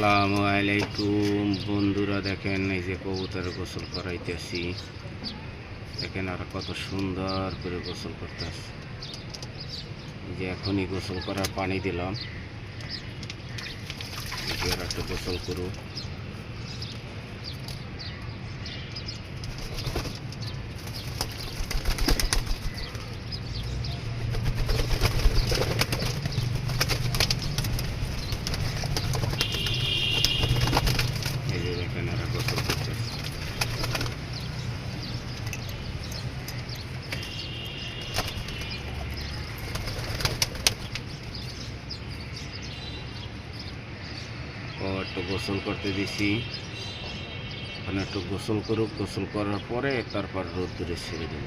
আসসালামু আলাইকুম বন্ধুরা, দেখেন এই যে কবুতর গোসল করাইতেছি। দেখেন আর কত সুন্দর করে গোসল করতেছে। যে এখনই গোসল করার পানি দিলাম, আর একটু গোসল করুক। এই যে দেখেন আর গোসল করতেছে। ও একটু গোসল করতে দিছি, ওখানে একটু গোসল করুক। গোসল করার পরে তারপর রোদ্দুরে ছেড়ে দেব।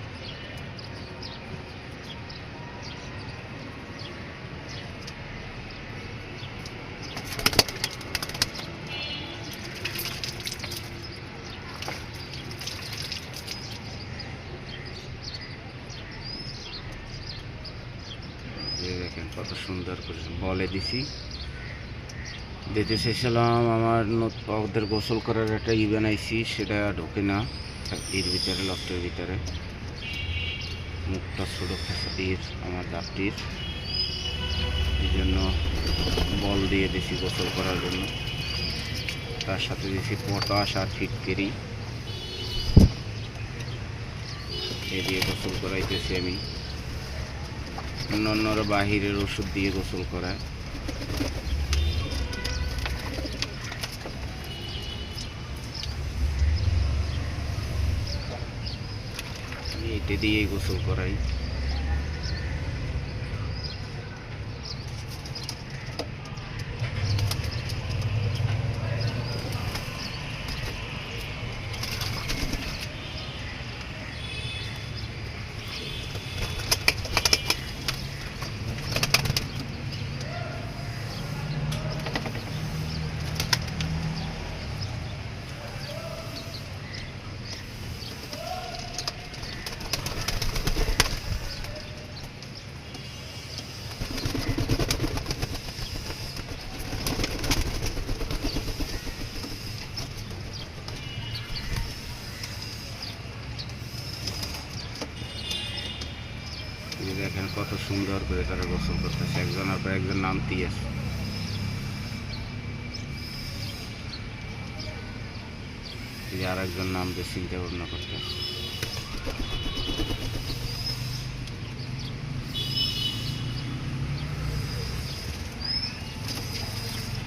দেখেন কত সুন্দর করে বলে দিছি। দিতে চেয়েছিলাম আমার ওদের গোসল করার একটা বানাইছি, সেটা ঢোকে না এর ভিতরে, লফটের ভিতরে। মুখটা ছোটো খেসাটির আমার জাপটির, এই জন্য বল দিয়ে দিছি গোসল করার জন্য। তার সাথে দিছি পটাশ আর ফিটকেরি, এ দিয়ে গোসল করাইতেছি আমি। অন্যান্যরা বাহিরের ওষুধ দিয়ে গোসল করায়, এটা দিয়েই গোসল করাই। দেখেন কত সুন্দর করে তারা গোসল করতেছে, একজনের পর একজন নামতেই আছে। আর একজন নামতে চিন্তা ভাবনা করতেছে।